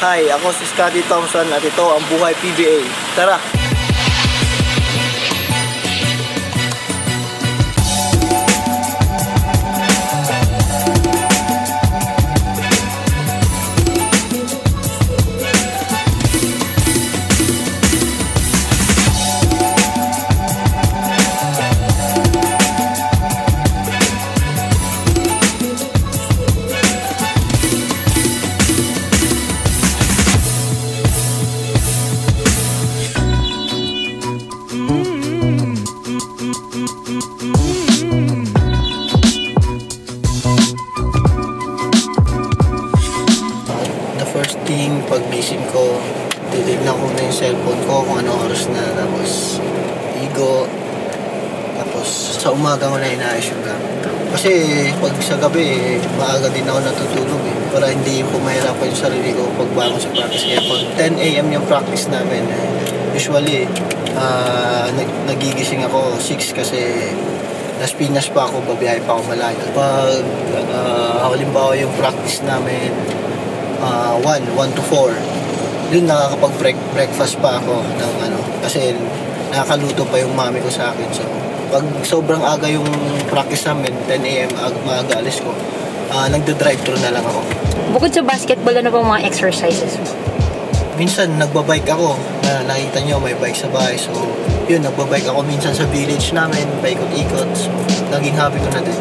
Hi, ako si Scotty Thompson at ito ang Buhay PBA. Tara! Pag-gising ko, titignan ko na yung cellphone ko kung ano oras na, tapos igo, tapos sa umaga ko na inaayos yung gamit. Kasi pag sa gabi, maaga din ako natutulog para hindi ko mahirapan yung sarili ko pagbangon sa practice. Kaya pag 10 AM yung practice namin, usually nagigising ako 6 kasi Las Piñas pa ako, babiyahe pa ako malayo. Pag halimbawa yung practice namin 1 to 4, yun nakakapag-breakfast pa ako ng kasi nakakaluto pa yung mami ko sa akin. So pag sobrang aga yung practice namin, 10 AM maaga alis ko, nagda-drive-thru na lang ako. Bukod sa basketball, ano bang mga exercises mo? Minsan nagbabike ako, nakita nyo may bike sa bahay, so yun, nagbabike ako minsan sa village namin, paikot-ikot, so naging hobby ko na din.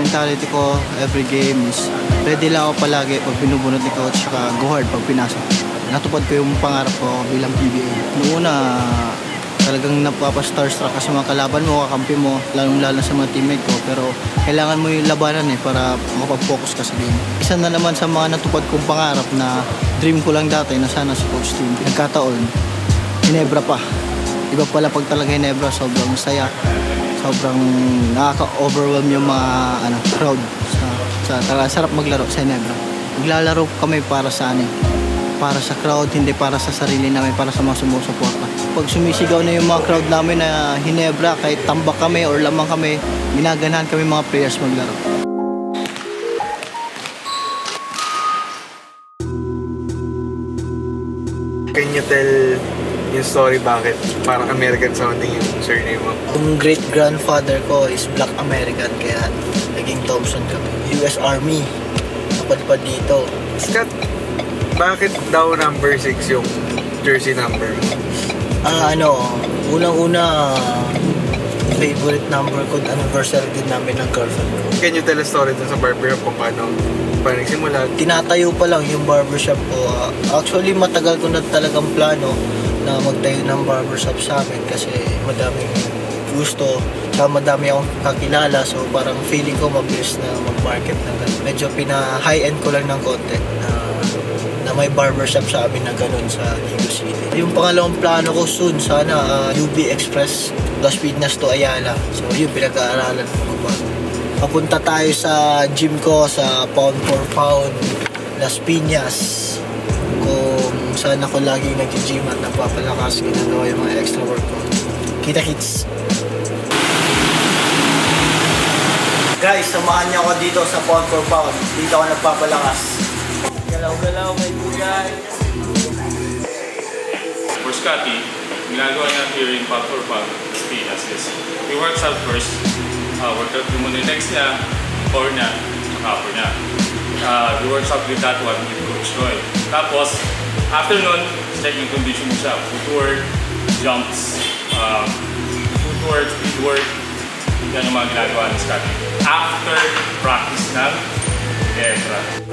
Mentality ko every game is ready lang ako palagi pag binubunot ni coach, saka go hard pag pinasok. Natupad ko yung pangarap ko bilang PBA. Noong una talagang napapa-starstruck kasi mga kalaban mo, kakampi mo, lalong-lalo sa mga teammate ko, pero kailangan mo yung labanan para makapag-focus ka sa game. Isa na naman sa mga natupad kong pangarap na dream ko lang dati na sana si Coach Tim. Nagkataon, Ginebra pa. Iba pala pag talaga Ginebra, sobrang masaya. Sobrang nakaka-overwhelm yung mga crowd. Talaga sarap maglaro sa Ginebra. Maglalaro kami para sa para sa crowd, hindi para sa sarili namin, para sa mga sumusuporta. Pag sumisigaw na yung mga crowd namin na Ginebra, kahit tambak kami or lamang kami, ginaganahan kami mga players maglaro. Can you tell yung story bakit parang American sounding yung surname mo? Yung great-grandfather ko is Black American, kaya naging Thompson kami. US Army, napadpad dito. Scott, bakit daw number 6 yung jersey number mo? Unang-una, favorite number ko, anniversary din namin ng girlfriend ko. Can you tell a story dun sa barbershop kung paano nagsimula? Tinatayo pa lang yung barbershop ko. Actually, matagal ko na talagang plano na magtayo ng barbershop sa amin kasi madaming gusto, tsaka madami akong kakilala, so parang feeling ko mabilis na mag-market na ganun. Medyo pina-high-end ko lang ng konti na may barbershop sa amin na ganun sa Ligo City. Yung pangalawang plano ko soon, sana UB Express, Las Piñas to Ayala. So yun, pinag-aaralan ko ba. Papunta tayo sa gym ko sa pound for pound, Las Piñas. Kung saan ako lagi nag-gym at napapalakas, ginagawa yung mga extra workout. Kita-kits! Guys, samahan niyo ako dito sa pound for pound. Dito ako nagpapalakas. Galaw-galaw, may bugay. For Scotty, ginagawa niya here in pound for pound Pinas is he works out first. Workout mo muna yung legs niya, core niya, upper niya. He works out with that one with Coach Roy. Tapos, after nun, check yung condition mo siya. Footwork, jumps, footwork, speedwork. Yan yung mga ginagawa ni Scotty. After practice ng Ginebra.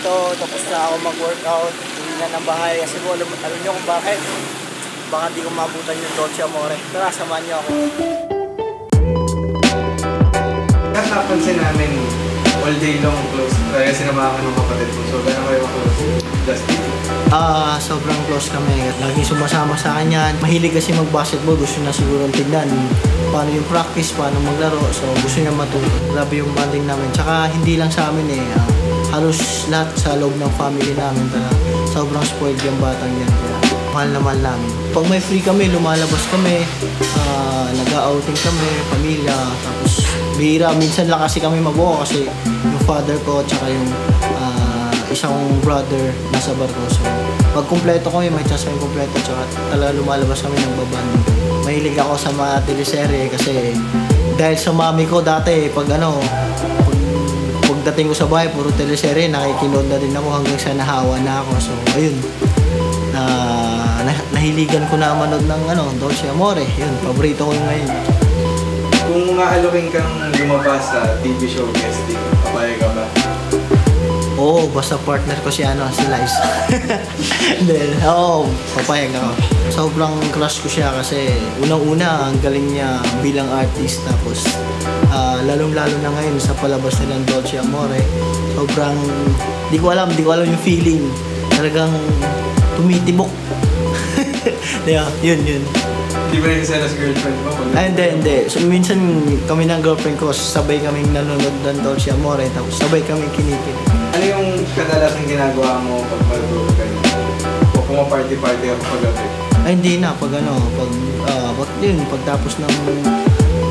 Ito, tapos na ako mag-workout. Hindi na ng bahay. Kasi alam nyo kung bakit. Baka hindi ko mabutan yung Dolce Amore. Tara, samahan nyo ako. Napansin namin all day long close. Kaya sinamahan ka ng kapatid mo. So, gano'n kayo close? Justin? Sobrang close kami. Laging sumasama sa akin yan. Mahilig kasi mag-basketball. Gusto na siguro tignan paano yung practice, paano maglaro. So gusto niya matuto. Grabe yung bonding namin. Tsaka hindi lang sa amin halos lahat sa loob ng family namin. Sobrang spoiled yung batang yan. Mahal na mahal namin. Pag may free kami, lumalabas kami. Nag-outing kami, pamilya. Tapos bihira. Minsan lang kasi kami mabuo kasi yung father ko tsaka yung isang brother nasa barko. So, pag kumpleto kami, may chance kami kumpleto. Tsaka talaga lumalabas kami ng babanding. Mahilig ako sa mga teleserye kasi dahil sa mami ko dati, pagdating ko sa bahay, puro teleserye, nakikinood na din ako hanggang sa nahawa na ako. So, ayun. Nahiligan ko na manood ng Dolce Amore. Yun, paborito ko yung ngayon. Kung maalokin kang lumabas sa TV show guesting, papayag ka ba? Oo, basta partner ko si Liza. Then, papayag ako. Sobrang crush ko siya kasi unang-una, ang galing niya bilang artist. Tapos, lalong-lalo na ngayon sa palabas nilang Dolce Amore. Sobrang, di ko alam yung feeling. Talagang tumitibok. Diba, yun. Hindi ba rin sa girlfriend mo? Hindi. So, minsan kami ng girlfriend ko, sabay kaming nanonood ng Dolce Amore. Tapos, sabay kaming kinikilig. Ano yung kadalasang ginagawa mo pag matutulog kayo? O pumaparty-party ako pag-gabi? Ay, hindi na. Pagtapos ng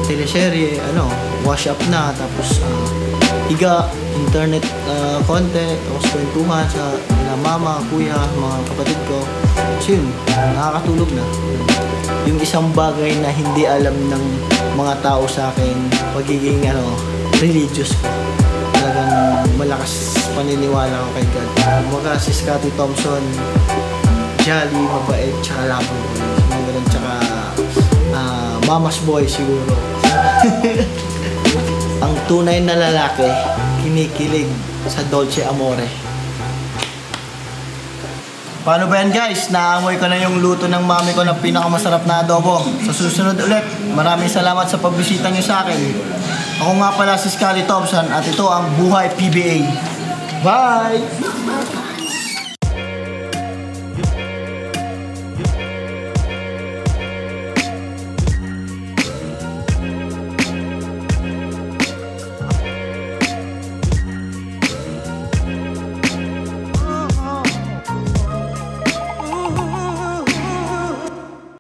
teleserye, wash up na. Tapos, higa, internet konti. Tapos, kwentuhan sa mama, kuya, mga kapatid ko. So, yun, nakakatulog na. Yung isang bagay na hindi alam ng mga tao sa akin, pagiging, religious ko. Talagang malakas paniniwala ko kay God. Kumbaga si Scottie Thompson, jolly, mabait, tsaka labang boy. Mga ganun, tsaka mama's boy siguro. Ang tunay na lalaki, kinikilig sa Dolce Amore. Paano ba yan guys? Naamoy ko na yung luto ng mami ko na pinakamasarap na adobo. Sa susunod ulit, maraming salamat sa pagbisita niyo sa akin. Ako nga pala si Scottie Thompson at ito ang Buhay PBA. Bye!